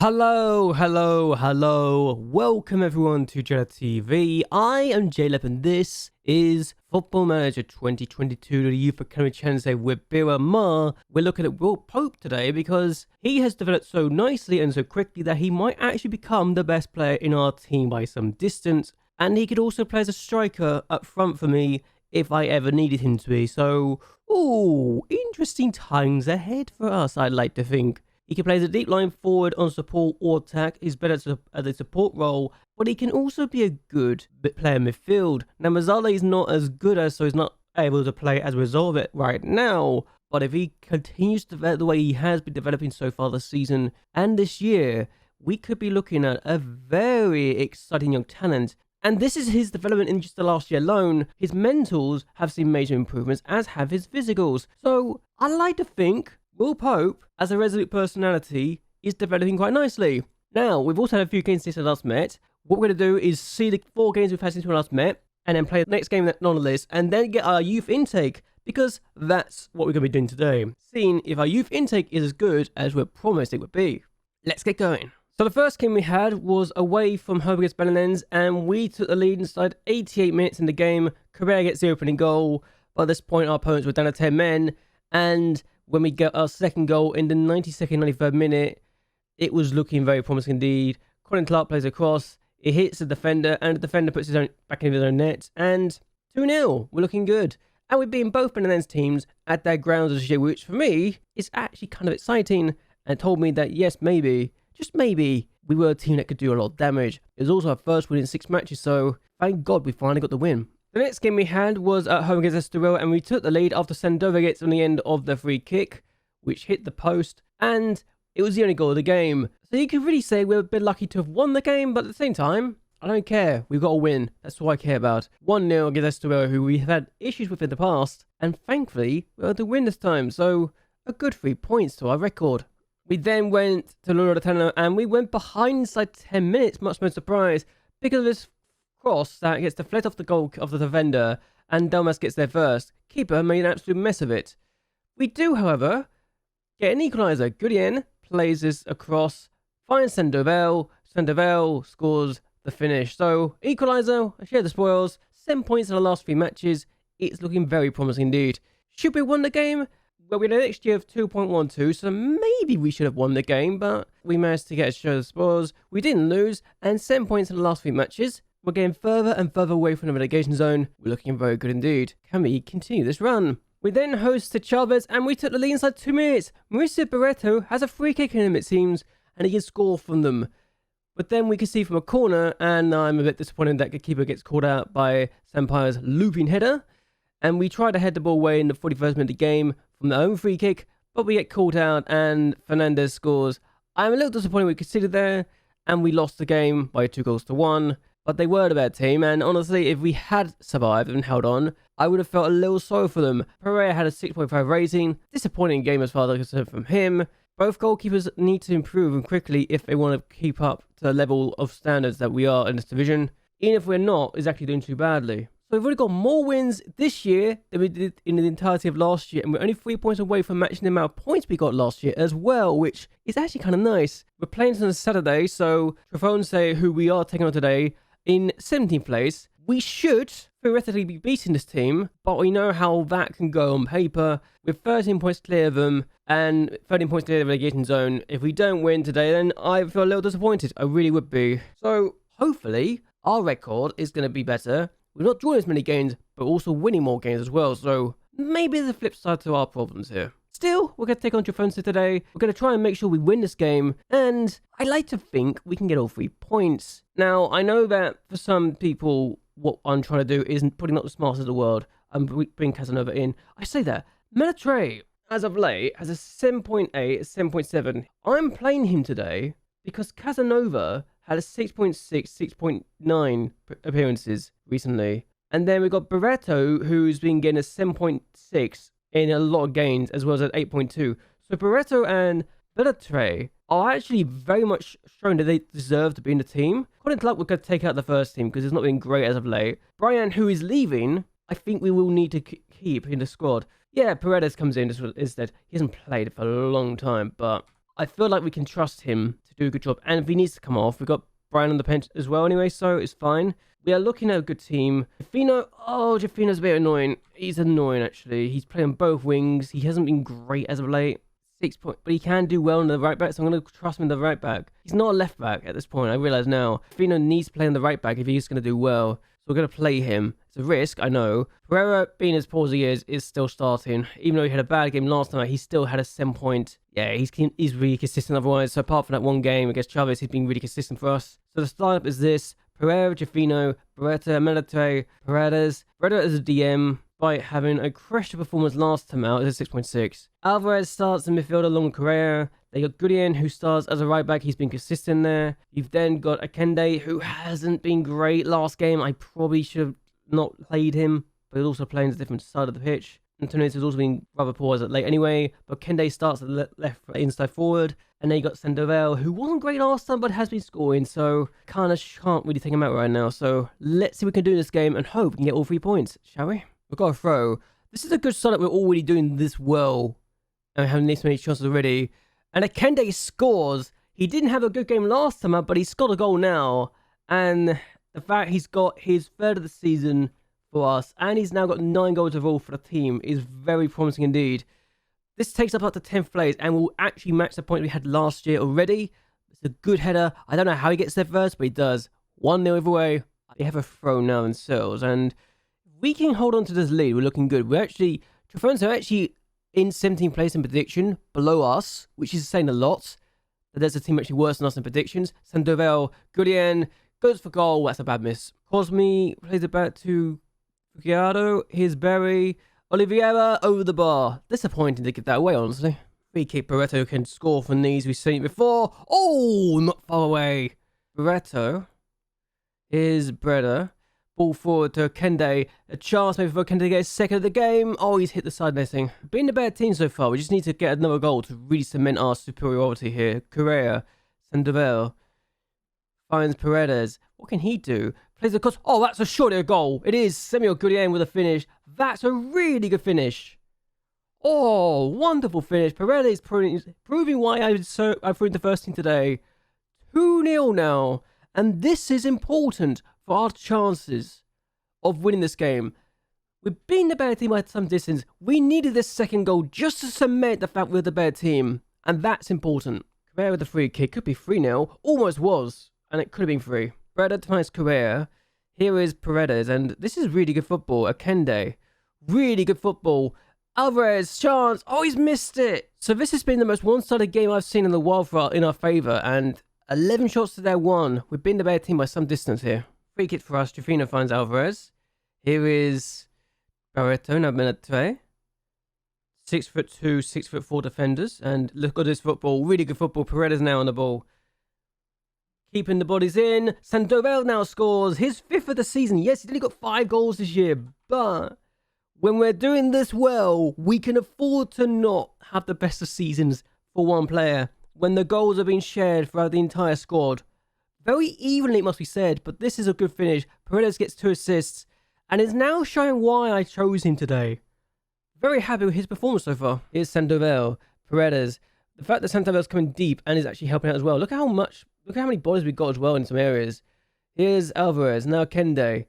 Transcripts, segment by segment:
Hello. Welcome everyone to JLABTV. I am JLAB and this is Football Manager 2022, the Youth Academy Challenge with Beira-Mar. We're looking at Will Pope today because he has developed so nicely and so quickly that he might actually become the best player in our team by some distance. And he could also play as a striker up front for me if I ever needed him to be. So, interesting times ahead for us, I'd like to think. He can play as a deep line forward on support or attack. He's better at the support role, but he can also be a good player in midfield. Now, Mazzala is not as good as, so he's not able to play as a result of it right now. But if he continues to develop the way he has been developing so far this season and this year, we could be looking at a very exciting young talent. And this is his development in just the last year alone. His mentals have seen major improvements, as have his physicals. So I like to think Will Pope, as a resolute personality, is developing quite nicely. Now, we've also had a few games since we last met. What we're going to do is see the 4 games we've had since we last met, and then play the next game that's on the list, and then get our youth intake, because that's what we're going to be doing today. Seeing if our youth intake is as good as we're promised it would be. Let's get going. So the first game we had was away from home against Belenenses, and we took the lead inside 88 minutes in the game. Correa gets the opening goal. By this point, our opponents were down to 10 men, and when we get our second goal in the 92nd, 93rd minute, it was looking very promising indeed. Colin Clark plays across, it hits the defender, and the defender puts his own back into his own net, and 2-0, we're looking good. And we've beaten both Belenenses teams at their grounds this year, which for me is actually kind of exciting, and told me that yes, maybe, just maybe, we were a team that could do a lot of damage. It was also our first win in 6 matches, so thank God we finally got the win. The next game we had was at home against Estoril, and we took the lead after Sendova gets on the end of the free kick, which hit the post, and it was the only goal of the game. So you could really say we're a bit lucky to have won the game, but at the same time, I don't care. We've got to win. That's all I care about. 1-0 against Estoril, who we've had issues with in the past, and thankfully, we were able to win this time, so a good 3 points to our record. We then went to Loro and we went behind inside 10 minutes, much to my surprise, because of this cross that gets deflected off the goal of the defender, and Delmas gets there first. Keeper made an absolute mess of it. We do, however, get an equaliser. Gudien plays this across, finds Sandoval. Sandoval scores the finish. So, equaliser, share the spoils, 7 points in the last 3 matches. It's looking very promising indeed. Should we won the game? Well, we had an XG of 2.12, so maybe we should have won the game, but we managed to get a share of the spoils. We didn't lose, and 7 points in the last 3 matches. We're getting further and further away from the relegation zone. We're looking very good indeed. Can we continue this run? We then hosted Chavez, and we took the lead inside 2 minutes. Mauricio Barreto has a free kick in him, it seems, and he can score from them. But then we can see from a corner, and I'm a bit disappointed that the keeper gets called out by Sampaio's looping header. And we try to head the ball away in the 41st minute of the game from their own free kick, but we get called out, and Fernandez scores. I'm a little disappointed we conceded there, and we lost the game by 2-1. But they were the better team, and honestly, if we had survived and held on, I would have felt a little sorry for them. Pereira had a 6.5 rating. Disappointing game as far as I'm concerned from him. Both goalkeepers need to improve and quickly if they want to keep up to the level of standards that we are in this division. Even if we're not, it's actually doing too badly. So we've already got more wins this year than we did in the entirety of last year, and we're only 3 points away from matching the amount of points we got last year as well, which is actually kind of nice. We're playing on Saturday, so Trafonse, who we are taking on today, in 17th place. We should theoretically be beating this team, but we know how that can go on paper. We're 13 points clear of them and 13 points clear of the relegation zone. If we don't win today, then I feel a little disappointed. I really would be. So hopefully our record is going to be better. We're not drawing as many games, but also winning more games as well. So maybe there's a flip side to our problems here. Still, we're going to take on Trafonse today. We're going to try and make sure we win this game. And I like to think we can get all 3 points. Now, I know that for some people, what I'm trying to do isn't probably not the smartest in the world. I'm bringing Casanova in. I say that. Menetre, as of late, has a 7.8, a 7.7. I'm playing him today because Casanova had a 6.6, 6.9 appearances recently. And then we've got Barreto, who's been getting a 7.6 in a lot of games, as well as at 8.2. So Barreto and Menetre are actually very much showing that they deserve to be in the team. Colin Clark we're going to take out the first team because it's not been great as of late. Brian, who is leaving, I think we will need to keep in the squad. Yeah, Paredes comes in instead. He hasn't played for a long time, but I feel like we can trust him to do a good job. And if he needs to come off, we've got Brian on the bench as well anyway, so it's fine. We are looking at a good team. Jafino's a bit annoying. He's annoying, actually. He's playing both wings. He hasn't been great as of late. 6 points, but he can do well on the right back, so I'm going to trust him in the right back. He's not a left back at this point, I realise now. Jafino needs to play on the right back if he's going to do well. So we're going to play him. It's a risk, I know. Pereira, being as poor as he is still starting. Even though he had a bad game last night, he still had a 7 point. Yeah, he's really consistent otherwise. So apart from that one game against Chavez, he's been really consistent for us. So the startup is this. Pereira, Jafino, Beretta, Melate, Paredes. Beretta is a DM by having a crashed performance last time out. It's a 6.6. Alvarez starts in midfield along with Correa. They got Goodien, who starts as a right back. He's been consistent there. You've then got Akende, who hasn't been great last game. I probably should have not played him, but he's also playing the different side of the pitch. Antonio has also been rather poor as of late anyway, but Kende starts at the left inside forward. And then you got Sandoval, who wasn't great last time, but has been scoring, so kind of can't really take him out right now. So let's see what we can do in this game and hope we can get all 3 points, shall we? We've got a throw. This is a good start that we're already doing this well. And we have this many chances already. And Akende scores. He didn't have a good game last time, but he's got a goal now. And the fact he's got his third of the season for us, and he's now got 9 goals overall for the team, is very promising indeed. This takes up to 10th place and will actually match the point we had last year already. It's a good header. I don't know how he gets there first, but he does. 1-0 either way. We have a throw now themselves, and we can hold on to this lead. We're looking good. Trafonso are actually in 17th place in prediction, below us, which is saying a lot. But there's a team actually worse than us in predictions. Sandoval, Goodien, goes for goal. That's a bad miss. Cosme plays it back to Fugiado. Here's Berry. Oliveira over the bar. Disappointing to give that away, honestly. Free kick. Barreto can score from these. We've seen it before. Oh, not far away. Barreto. Here's Breda. Ball forward to Kende. A chance maybe for Kende to get his second of the game. Oh, he's hit the side netting. Been a better team so far. We just need to get another goal to really cement our superiority here. Correa. Sandoval. Finds Paredes. What can he do? Plays across. Oh, that's surely a goal. It is. Samuel Goodien with a finish. That's a really good finish. Oh, wonderful finish. Paredes proving why I threw in the first team today. 2-0 now. And this is important for our chances of winning this game. We've been the better team by some distance. We needed this second goal just to cement the fact we're the better team. And that's important. Correa with a free kick. Could be 3-0. Almost was. And it could have been 3. Breda finds Correa. Here is Paredes, and this is really good football. Akende, really good football. Alvarez, chance. Oh, he's missed it. So this has been the most one-sided game I've seen in a while in our favour, and 11 shots to their 1. We've been the better team by some distance here. Free kick for us. Jafino finds Alvarez. Here is Barreto, now Benatre. 6'2", 6'4" defenders, and look at this football. Really good football. Paredes now on the ball. Keeping the bodies in. Sandoval now scores his 5th of the season. Yes, he's only got 5 goals this year. But when we're doing this well, we can afford to not have the best of seasons for one player. When the goals are being shared throughout the entire squad. Very evenly, it must be said. But this is a good finish. Paredes gets 2 assists. And is now showing why I chose him today. Very happy with his performance so far. Here's Sandoval. Paredes. The fact that Sandoval's coming deep and is actually helping out as well. Look how many bodies we got as well in some areas. Here's Alvarez. Now Kende.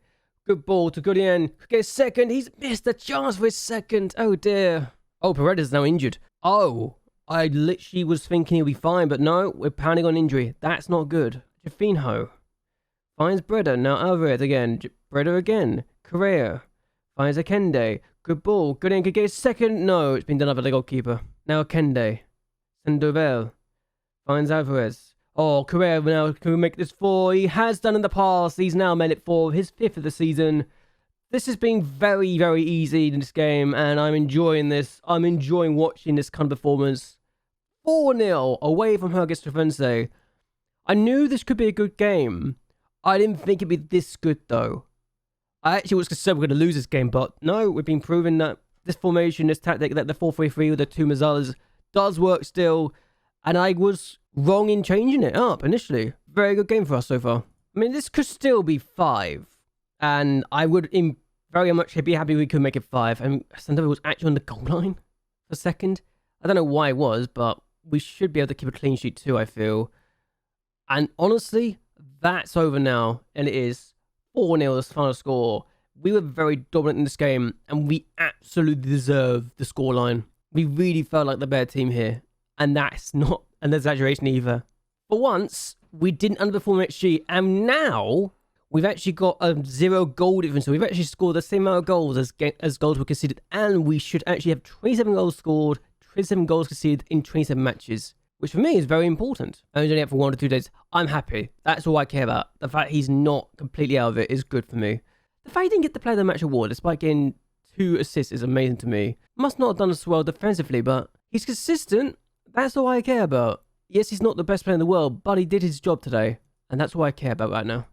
Good ball to Goodien. Could get a second. He's missed the chance for his second. Oh dear. Oh, Paredes is now injured. Oh, I literally was thinking he'll be fine, but no, we're pounding on injury. That's not good. Jafino finds Breda. Now Alvarez again. Breda again. Correa finds Akende. Good ball. Goodien could get a second. No, it's been done up by the goalkeeper. Now Akende. Sandoval finds Alvarez. Oh, Correa now can make this 4. He has done in the past. He's now made it 4. His 5th of the season. This has been very, very easy in this game, and I'm enjoying this. I'm enjoying watching this kind of performance. 4-0 away from her against Trafonse. I knew this could be a good game. I didn't think it'd be this good, though. I actually was concerned we're going to lose this game, but no, we've been proving that this formation, this tactic, that the 4-3-3 with the 2 Mazzalas does work still, and I was wrong in changing it up initially. Very good game for us so far. I mean, this could still be 5, and I would very much be happy we could make it 5. And Sandoval was actually on the goal line for second. I don't know why it was, but we should be able to keep a clean sheet too, I feel. And honestly, that's over now. And it is 4-0 the final score. We were very dominant in this game, and we absolutely deserve the scoreline. We really felt like the better team here. And that's not an exaggeration either. For once, we didn't underperform XG, and now we've actually got a 0 goal difference. So we've actually scored the same amount of goals as goals were conceded, and we should actually have 27 goals scored, 27 goals conceded in 27 matches, which for me is very important. I was only out for 1 or 2 days. I'm happy. That's all I care about. The fact he's not completely out of it is good for me. The fact he didn't get the Player of the Match award despite getting 2 assists is amazing to me. Must not have done as well defensively, but he's consistent. That's all I care about. Yes, he's not the best player in the world, but he did his job today, and that's all I care about right now.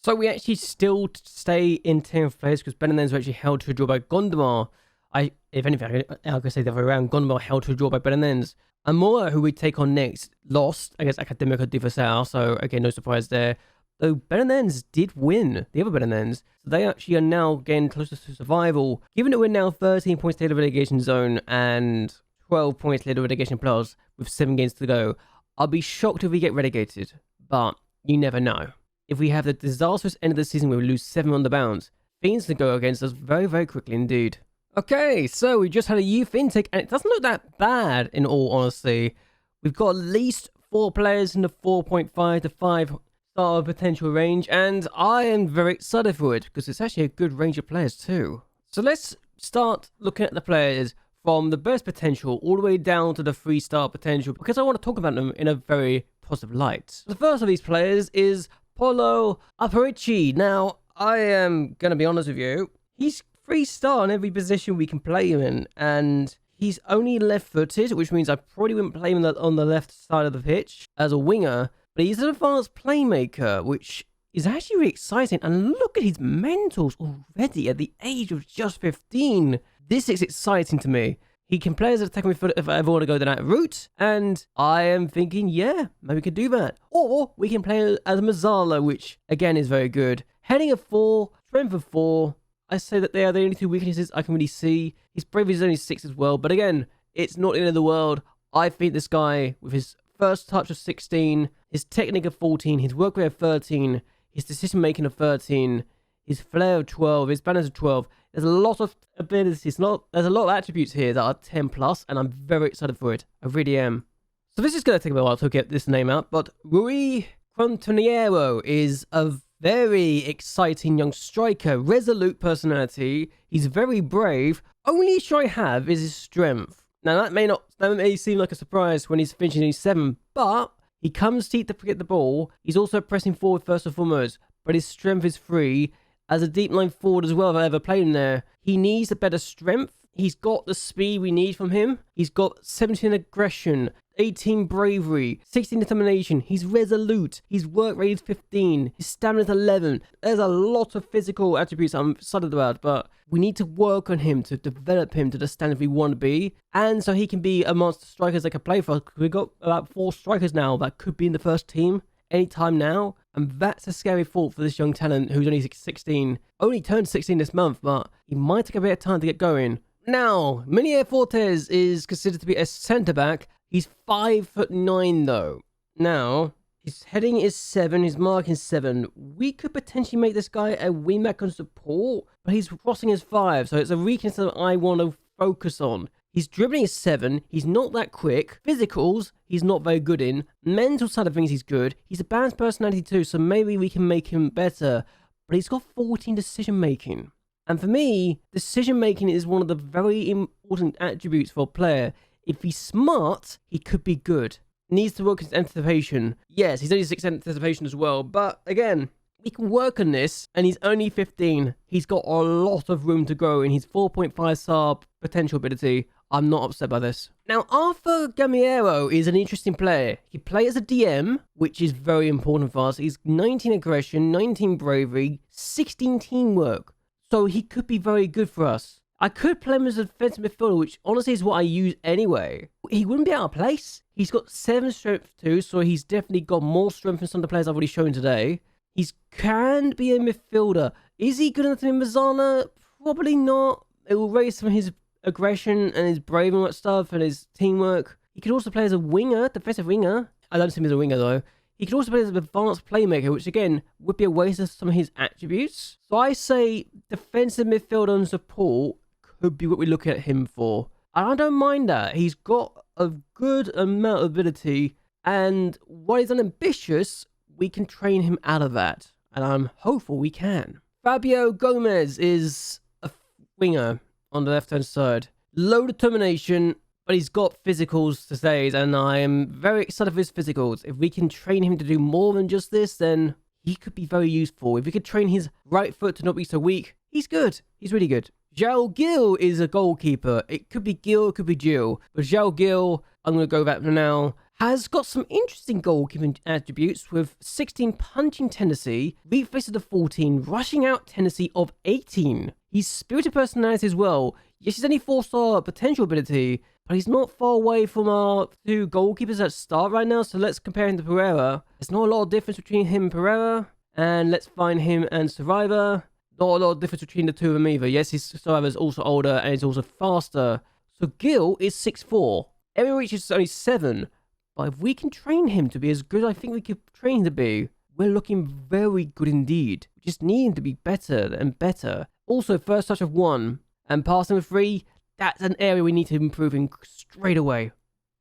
So we actually still stay in 10th place because Belenenses were actually held to a draw by Gondomar. If anything, I could say the other way around. Gondomar held to a draw by Belenenses. Amora, who we take on next, lost against Académico de Viseu, so again, no surprise there. Though Belenenses did win, the other Belenenses, so they actually are now getting closer to survival. Given that we're now 13 points clear of the relegation zone and 12 points clear of the relegation plus with 7 games to go, I'll be shocked if we get relegated, but you never know. If we have the disastrous end of the season where we lose 7 on the bounce, things can go against us very, very quickly indeed. Okay, so we just had a youth intake, and it doesn't look that bad in all honesty. We've got at least 4 players in the 4.5 to 5 star potential range, and I am very excited for it because it's actually a good range of players too. So let's start looking at the players from the best potential all the way down to the 3-star potential, because I want to talk about them in a very positive light. The first of these players is Paulo Aparici. Now, I am going to be honest with you, he's 3-star in every position we can play him in, and he's only left-footed, which means I probably wouldn't play him on the left side of the pitch as a winger, but he's an advanced playmaker, which is actually really exciting. And look at his mentals already at the age of just 15. This is exciting to me. He can play as an attacking midfielder if I ever want to go down that route. And I am thinking, yeah, maybe we could do that. Or we can play as a Mazzala, which again is very good. Heading of 4, strength of 4. I say that they are the only 2 weaknesses I can really see. His bravery is only 6 as well. But again, it's not the end of the world. I think this guy, with his first touch of 16, his technique of 14, his work rate of 13, his decision making of 13, his flair of 12, his balance of 12. There's a lot of abilities. There's a lot of attributes here that are 10 plus, and I'm very excited for it. I really am. So this is going to take a while to get this name out, but Rui Quintaniero is a very exciting young striker, resolute personality. He's very brave. Only issue I have is his strength. Now that may seem like a surprise when he's finishing his 7, but he comes deep to get the ball. He's also pressing forward first and foremost, but his strength is 3. As a deep line forward as well, if I ever played him there, he needs a better strength. He's got the speed we need from him. He's got 17 aggression, 18 bravery, 16 determination. He's resolute. His work rate is 15. His stamina is 11. There's a lot of physical attributes I'm excited about, but we need to work on him to develop him to the standard we want to be. And so he can be amongst the strikers that can play for us. We've got about 4 strikers now that could be in the first team anytime now. And that's a scary thought for this young talent who's only 16. Only turned 16 this month, but he might take a bit of time to get going. Now, Minier Fortes is considered to be a centre-back. He's 5'9" though. Now, his heading is 7, his marking is 7. We could potentially make this guy a wingback on support, but his crossing is 5, so it's a weakness that I want to focus on. His dribbling is 7, he's not that quick. Physicals, he's not very good in. Mental side of things, he's good. He's a balanced personality too, so maybe we can make him better. But he's got 14 decision making. And for me, decision making is one of the very important attributes for a player. If he's smart, he could be good. Needs to work his anticipation. Yes, he's only 6 anticipation as well, but again, we can work on this, and he's only 15. He's got a lot of room to grow in his 4.5 star potential ability. I'm not upset by this. Now, Arthur Gamiero is an interesting player. He plays as a DM, which is very important for us. He's 19 aggression, 19 bravery, 16 teamwork. So he could be very good for us. I could play him as a defensive midfielder, which honestly is what I use anyway. He wouldn't be out of place. He's got 7 strength too, so he's definitely got more strength than some of the players I've already shown today. He can be a midfielder. Is he good enough to be Mazzala? Probably not. It will raise some of his aggression and his brave and that stuff and his teamwork. He could also play as a winger, defensive winger. I don't see him as a winger though. He could also play as an advanced playmaker, which again would be a waste of some of his attributes. So I say defensive midfielder and support could be what we're looking at him for. And I don't mind that. He's got a good amount of ability, and while he's unambitious, we can train him out of that. And I'm hopeful we can. Fabio Gomez is a winger on the left-hand side. Low determination, but he's got physicals to say, and I am very excited for his physicals. If we can train him to do more than just this, then he could be very useful. If we could train his right foot to not be so weak, he's good. He's really good. João Gil is a goalkeeper. It could be Gil, it could be Gil. But João Gil, I'm going to go back for now, has got some interesting goalkeeping attributes with 16 punching tendency, reflexes of 14, rushing out tendency of 18. He's spirited personality as well. Yes, he's only 4-star potential ability, but he's not far away from our 2 goalkeepers that start right now, so let's compare him to Pereira. There's not a lot of difference between him and Pereira, and let's find him and Survivor. Not a lot of difference between the two of them either. Yes, his Survivor's also older, and he's also faster. So Gil is 6'4". Every reach is only 7, but if we can train him to be as good as I think we could train him to be, we're looking very good indeed. We just need him to be better and better. Also, first touch of 1. And passing with 3, that's an area we need to improve in straight away.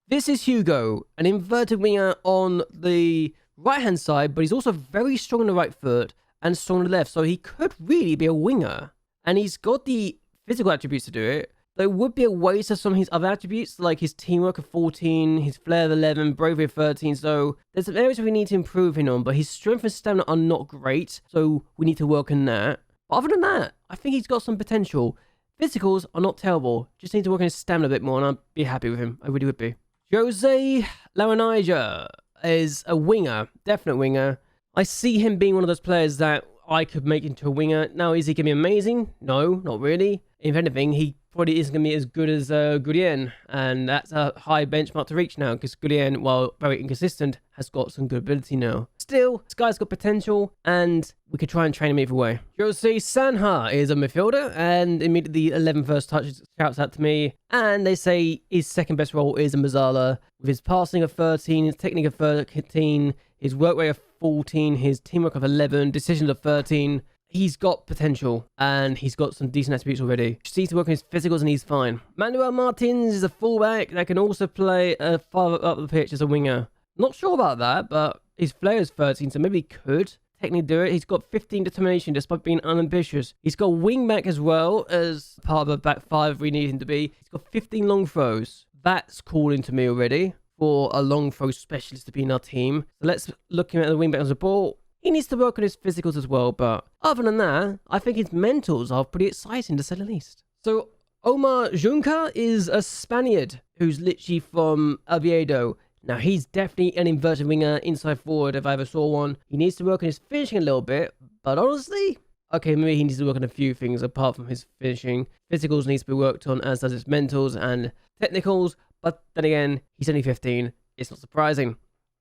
This is Hugo, an inverted winger on the right-hand side, but he's also very strong on the right foot and strong on the left, so he could really be a winger. And he's got the physical attributes to do it. There would be a waste of some of his other attributes, like his teamwork of 14, his flair of 11, bravery of 13, so there's some areas we need to improve him on, but his strength and stamina are not great, so we need to work on that. But other than that, I think he's got some potential. Physicals are not terrible. Just need to work on his stamina a bit more, and I'd be happy with him. I really would be. Jose Laranija is a winger. Definite winger. I see him being one of those players that I could make into a winger. Now, is he going to be amazing? No, not really. If anything, he probably isn't going to be as good as Gurien. And that's a high benchmark to reach now, because Gurien, while very inconsistent, has got some good ability now. Still, this guy's got potential, and we could try and train him either way. Jose Sanha is a midfielder, and immediately 11 first touches shouts out to me. And they say his second best role is a Mazzala, with his passing of 13, his technique of 13, his work rate of 14, his teamwork of 11, decisions of 13. He's got potential, and he's got some decent attributes already. Just needs to work on his physicals, and he's fine. Manuel Martins is a fullback that can also play farther up the pitch as a winger. Not sure about that, but his flair is 13, so maybe he could technically do it. He's got 15 determination despite being unambitious. He's got wingback as well as part of a back 5 we need him to be. He's got 15 long throws. That's calling to me already for a long throw specialist to be in our team. So let's look at the wingback as a ball. He needs to work on his physicals as well, but other than that, I think his mentals are pretty exciting to say the least. So Omar Junca is a Spaniard who's literally from Oviedo. Now, he's definitely an inverted winger, inside forward, if I ever saw one. He needs to work on his finishing a little bit, but honestly, okay, maybe he needs to work on a few things apart from his finishing. Physicals needs to be worked on, as does his mentals and technicals, but then again, he's only 15. It's not surprising.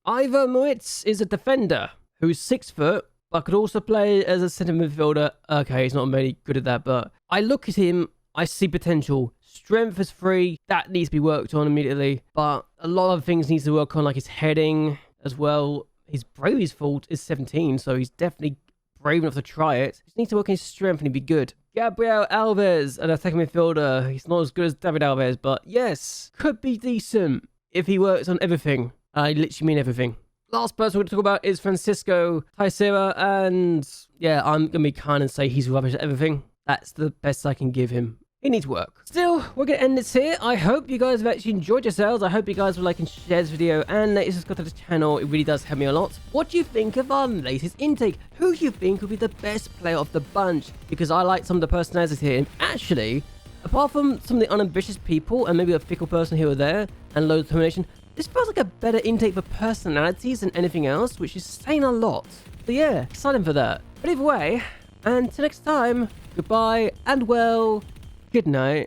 Ivor Moitz is a defender who's 6 foot, but could also play as a centre midfielder. Okay, he's not very good at that, but I look at him, I see potential. Strength is 3, that needs to be worked on immediately, but a lot of things needs to work on, like his heading as well. His bravery's fault is 17, so he's definitely brave enough to try it. Just needs to work on his strength and he'd be good. Gabriel Alves, an attacking midfielder. He's not as good as David Alves, but yes, could be decent if he works on everything. I literally mean everything. Last person we're going to talk about is Francisco Teixeira, and yeah, I'm going to be kind and say he's rubbish at everything. That's the best I can give him. He needs work. Still, we're going to end this here. I hope you guys have actually enjoyed yourselves. I hope you guys will like and share this video and subscribe to the channel. It really does help me a lot. What do you think of our latest intake? Who do you think would be the best player of the bunch? Because I like some of the personalities here. And actually, apart from some of the unambitious people and maybe a fickle person here or there and low determination, this feels like a better intake for personalities than anything else, which is saying a lot. So yeah, excited for that. But either way, until next time, goodbye and well, good night.